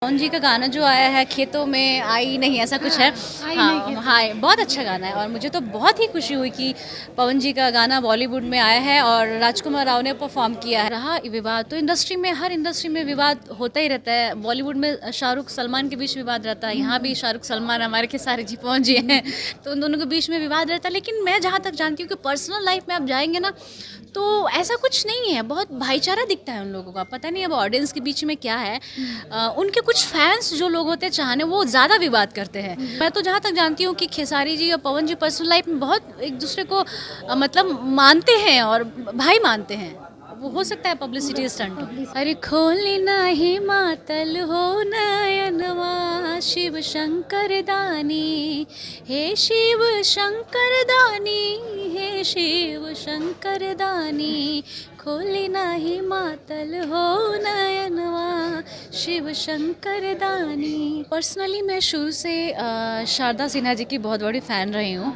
पवन जी का गाना जो आया है खेतों में आई नहीं ऐसा कुछ है। हाँ हाँ, बहुत अच्छा गाना है और मुझे तो बहुत ही खुशी हुई कि पवन जी का गाना बॉलीवुड में आया है और राजकुमार राव ने परफॉर्म किया है। रहा विवाद तो इंडस्ट्री में, हर इंडस्ट्री में विवाद होता ही रहता है। बॉलीवुड में शाहरुख सलमान के बीच विवाद रहता है, यहाँ भी शाहरुख सलमान हमारे खेसारी जी पवन जी हैं तो उन दोनों के बीच में विवाद रहता है। लेकिन मैं जहाँ तक जानती हूँ कि पर्सनल लाइफ में आप जाएंगे ना तो ऐसा कुछ नहीं है, बहुत भाईचारा दिखता है उन लोगों का। पता नहीं अब ऑडियंस के बीच में क्या है। उनके कुछ फैंस जो लोग होते हैं चाहने, वो ज़्यादा विवाद करते हैं। मैं तो जहाँ तक जानती हूँ कि खेसारी जी और पवन जी पर्सनल लाइफ में बहुत एक दूसरे को मतलब मानते हैं और भाई मानते हैं। वो हो सकता है पब्लिसिटी स्टंट हो। अरे खोली नाही मातल हो नयनवा शिव शंकर दानी, हे शिव शंकर दानी, हे शिव शंकर दानी, खोली नाही मातल हो नयनवा शिव शंकर दानी। पर्सनली मैं शुरू से शारदा सिन्हा जी की बहुत बड़ी फ़ैन रही हूँ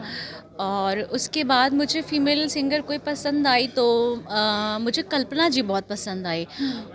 और उसके बाद मुझे फ़ीमेल सिंगर कोई पसंद आई तो मुझे कल्पना जी बहुत पसंद आई।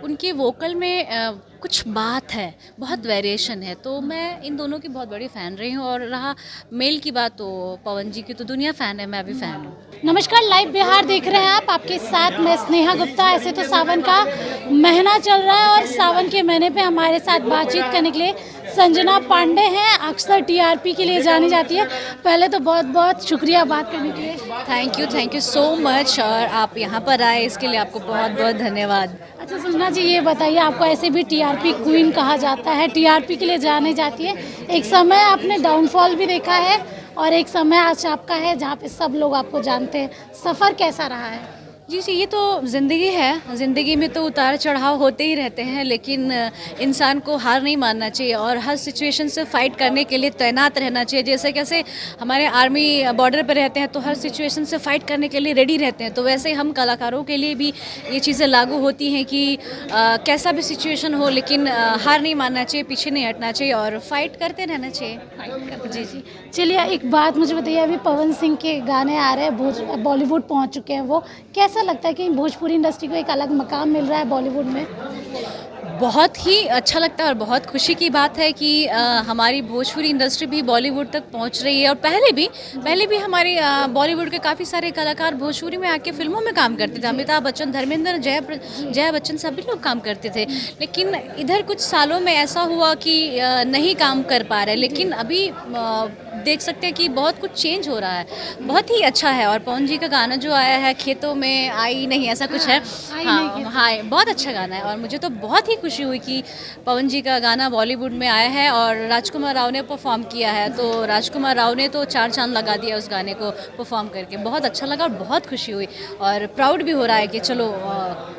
उनके वोकल में कुछ बात है, बहुत वेरिएशन है, तो मैं इन दोनों की बहुत बड़ी फ़ैन रही हूँ। और रहा मेल की बात तो पवन जी की तो दुनिया फ़ैन है, मैं भी फ़ैन हूँ। नमस्कार, लाइव बिहार देख रहे हैं आप। आपके साथ मैं स्नेहा गुप्ता। ऐसे तो सावन का महीना चल रहा है और सावन के महीने पे हमारे साथ बातचीत करने के लिए संजना पांडे हैं। अक्सर टीआरपी के लिए जानी जाती है। पहले तो बहुत बहुत शुक्रिया बात करने के लिए। Thank you so much. और आप यहाँ पर आए इसके लिए आपको बहुत बहुत धन्यवाद। अच्छा संजना जी, ये बताइए, आपको ऐसे भी टीआरपी क्वीन कहा जाता है, टीआरपी के लिए जाने जाती है। एक समय आपने डाउनफॉल भी देखा है और एक समय आज आपका है जहाँ पे सब लोग आपको जानते हैं। सफ़र कैसा रहा है? जी, ये तो ज़िंदगी है। ज़िंदगी में तो उतार चढ़ाव होते ही रहते हैं, लेकिन इंसान को हार नहीं मानना चाहिए और हर सिचुएशन से फ़ाइट करने के लिए तैनात रहना चाहिए। जैसे कैसे हमारे आर्मी बॉर्डर पर रहते हैं तो हर सिचुएशन से फ़ाइट करने के लिए रेडी रहते हैं, तो वैसे हम कलाकारों के लिए भी ये चीज़ें लागू होती हैं कि कैसा भी सिचुएशन हो लेकिन हार नहीं मानना चाहिए, पीछे नहीं हटना चाहिए और फ़ाइट करते रहना चाहिए। जी। चलिए, एक बात मुझे बताइए, अभी पवन सिंह के गाने आ रहे हैं, बॉलीवुड पहुंच चुके हैं। वो कैसा लगता है कि भोजपुरी इंडस्ट्री को एक अलग मकाम मिल रहा है बॉलीवुड में? बहुत ही अच्छा लगता है और बहुत खुशी की बात है कि हमारी भोजपुरी इंडस्ट्री भी बॉलीवुड तक पहुंच रही है। और पहले भी हमारे बॉलीवुड के काफ़ी सारे कलाकार भोजपुरी में आके फिल्मों में काम करते थे। अमिताभ बच्चन, धर्मेंद्र, जया बच्चन सभी लोग काम करते थे। लेकिन इधर कुछ सालों में ऐसा हुआ कि नहीं काम कर पा रहे। लेकिन अभी देख सकते हैं कि बहुत कुछ चेंज हो रहा है, बहुत ही अच्छा है। और पवन जी का गाना जो आया है खेतों में आई नहीं ऐसा कुछ है। हाँ, बहुत अच्छा गाना है और मुझे तो बहुत ही खुशी हुई कि पवन जी का गाना बॉलीवुड में आया है और राजकुमार राव ने परफॉर्म किया है। तो राजकुमार राव ने तो 4 चांद लगा दिया उस गाने को परफॉर्म करके। बहुत अच्छा लगा और बहुत खुशी हुई और प्राउड भी हो रहा है कि चलो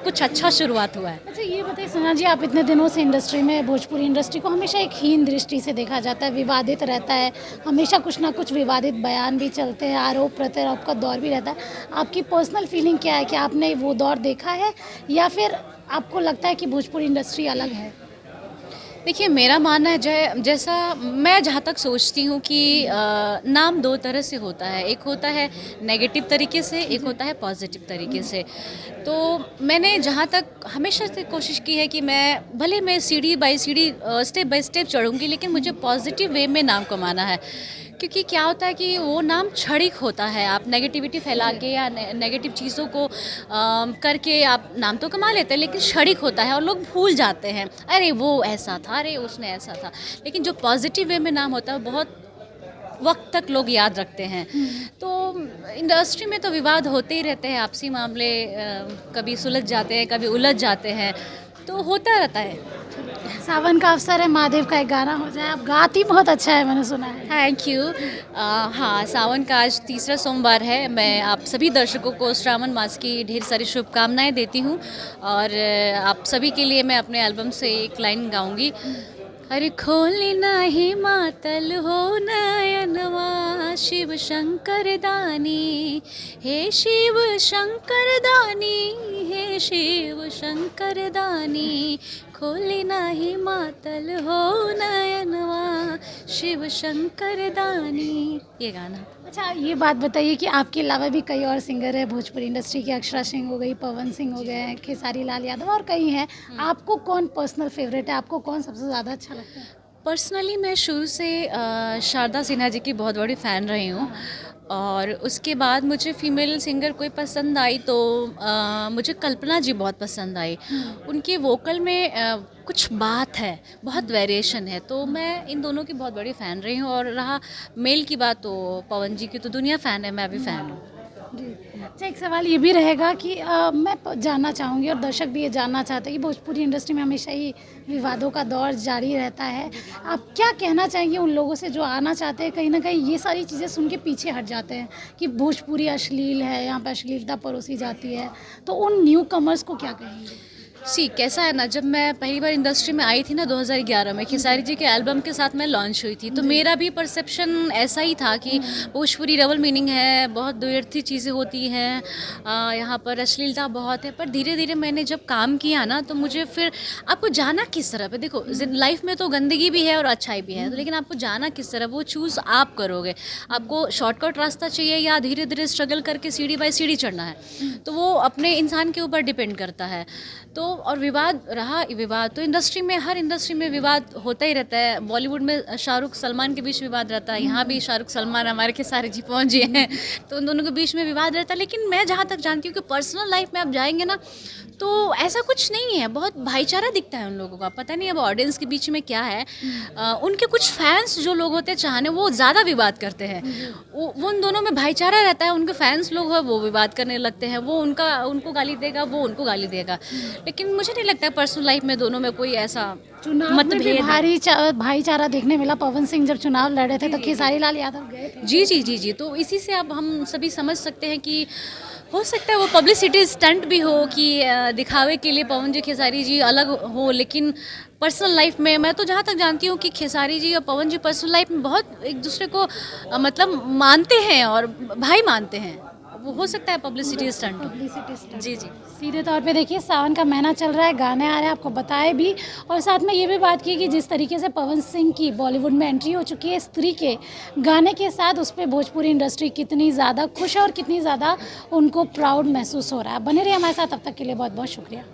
कुछ अच्छा शुरुआत हुआ है। अच्छा, ये बताइए संजना जी, आप इतने दिनों से इंडस्ट्री में, भोजपुरी इंडस्ट्री को हमेशा एक हीन दृष्टि से देखा जाता है, विवादित रहता है, हमेशा कुछ ना कुछ विवादित बयान भी चलते हैं, आरोप प्रत्यारोप का दौर भी रहता है। आपकी पर्सनल फीलिंग क्या है कि आपने वो दौर देखा है या फिर आपको लगता है कि भोजपुरी इंडस्ट्री अलग है? देखिए, मेरा मानना है जैसा मैं जहाँ तक सोचती हूँ कि नाम 2 तरह से होता है। एक होता है नेगेटिव तरीके से, एक होता है पॉजिटिव तरीके से। तो मैंने जहाँ तक हमेशा से कोशिश की है कि भले मैं सीढ़ी बाय सीढ़ी स्टेप बाय स्टेप चढ़ूँगी, लेकिन मुझे पॉजिटिव वे में नाम कमाना है। क्योंकि क्या होता है कि वो नाम क्षणिक होता है। आप नेगेटिविटी फैला के या नेगेटिव चीज़ों को करके आप नाम तो कमा लेते हैं, लेकिन क्षणिक होता है और लोग भूल जाते हैं, अरे वो ऐसा था, अरे उसने ऐसा था। लेकिन जो पॉजिटिव वे में नाम होता है बहुत वक्त तक लोग याद रखते हैं। तो इंडस्ट्री में तो विवाद होते ही रहते हैं, आपसी मामले कभी सुलझ जाते हैं, कभी उलझ जाते हैं, तो होता रहता है। सावन का अवसर है, महादेव का एक गाना हो जाए। आप गाती बहुत अच्छा है, मैंने सुना है। Thank you. हाँ, सावन का आज तीसरा सोमवार है। मैं आप सभी दर्शकों को श्रावण मास की ढेर सारी शुभकामनाएं देती हूँ और आप सभी के लिए मैं अपने एल्बम से एक लाइन गाऊंगी। अरे खोली नाही मातल हो नयनवा शिव शंकर दानी, हे शिव शंकर दानी, हे शिव शंकर दानी, खोली नाही मातल हो नयनवा शिव शंकर दानी, ये गाना। अच्छा, ये बात बताइए कि आपके अलावा भी कई और सिंगर हैं भोजपुरी इंडस्ट्री की, अक्षरा सिंह हो गई, पवन सिंह हो गए, खेसारी लाल यादव और कई हैं। आपको कौन पर्सनल फेवरेट है, आपको कौन सबसे ज़्यादा अच्छा लगता है? पर्सनली मैं शुरू से शारदा सिन्हा जी की बहुत बड़ी फ़ैन रही हूँ, और उसके बाद मुझे फीमेल सिंगर कोई पसंद आई तो मुझे कल्पना जी बहुत पसंद आई। उनके वोकल में कुछ बात है, बहुत वेरिएशन है, तो मैं इन दोनों की बहुत बड़ी फ़ैन रही हूँ। और रहा मेल की बात, तो पवन जी की तो दुनिया फ़ैन है, मैं भी फ़ैन हूँ। जी। अच्छा, एक सवाल ये भी रहेगा कि जानना चाहूँगी और दर्शक भी ये जानना चाहते हैं कि भोजपुरी इंडस्ट्री में हमेशा ही विवादों का दौर जारी रहता है। आप क्या कहना चाहेंगे उन लोगों से जो आना चाहते हैं, कहीं न कहीं ये सारी चीज़ें सुन के पीछे हट जाते हैं कि भोजपुरी अश्लील है, यहाँ पे अश्लीलता परोसी जाती है, तो उन न्यू कमर्स को क्या कहेंगे? कैसा है ना, जब मैं पहली बार इंडस्ट्री में आई थी ना 2011 में, खेसारी जी के एल्बम के साथ मैं लॉन्च हुई थी, तो मेरा भी परसेप्शन ऐसा ही था कि भोजपुरी डबल मीनिंग है, बहुत दुर्र्थी चीज़ें होती हैं, यहाँ पर अश्लीलता बहुत है। पर धीरे धीरे मैंने जब काम किया ना, तो मुझे फिर आपको जाना किस तरह पे, देखो लाइफ में तो गंदगी भी है और अच्छाई भी है, तो लेकिन आपको जाना किस तरह, वो चूज़ आप करोगे। आपको शॉर्टकट रास्ता चाहिए या धीरे धीरे स्ट्रगल करके सीढ़ी बाय सीढ़ी चढ़ना है, तो वो अपने इंसान के ऊपर डिपेंड करता है। तो और विवाद तो इंडस्ट्री में, हर इंडस्ट्री में विवाद होता ही रहता है। बॉलीवुड में शाहरुख सलमान के बीच विवाद रहता है, यहाँ भी शाहरुख सलमान हमारे खेसारी जी पहुँच गए हैं, तो उन दोनों के बीच में विवाद रहता है। लेकिन मैं जहाँ तक जानती हूँ कि पर्सनल लाइफ में आप जाएंगे ना, तो ऐसा कुछ नहीं है, बहुत भाईचारा दिखता है उन लोगों का। पता नहीं अब ऑडियंस के बीच में क्या है। उनके कुछ फैंस जो लोग होते हैं चाहने, वो ज़्यादा विवाद करते हैं। वो उन दोनों में भाईचारा रहता है, उनके फैंस लोग हैं वो विवाद करने लगते हैं, वो उनको गाली देगा, वो उनको गाली देगा। लेकिन मुझे नहीं लगता है पर्सनल लाइफ में दोनों में कोई ऐसा चुनाव में भी मतभेद। भाईचारा देखने मिला। पवन सिंह जब चुनाव लड़े थे तो खेसारी लाल यादव गए थे। जी, तो इसी से अब हम सभी समझ सकते हैं कि हो सकता है वो पब्लिसिटी स्टंट भी हो कि दिखावे के लिए पवन जी खेसारी जी अलग हो, लेकिन पर्सनल लाइफ में मैं तो जहाँ तक जानती हूँ कि खेसारी जी और पवन जी पर्सनल लाइफ में बहुत एक दूसरे को मतलब मानते हैं और भाई मानते हैं। वो हो सकता है पब्लिसिटी स्टंट। जी। सीधे तौर पे देखिए, सावन का महीना चल रहा है, गाने आ रहे हैं, आपको बताए भी, और साथ में ये भी बात की कि जिस तरीके से पवन सिंह की बॉलीवुड में एंट्री हो चुकी है स्त्री के गाने के साथ, उस पर भोजपुरी इंडस्ट्री कितनी ज़्यादा खुश है और कितनी ज़्यादा उनको प्राउड महसूस हो रहा है। बने रहिए हमारे साथ, तब तक के लिए बहुत बहुत शुक्रिया।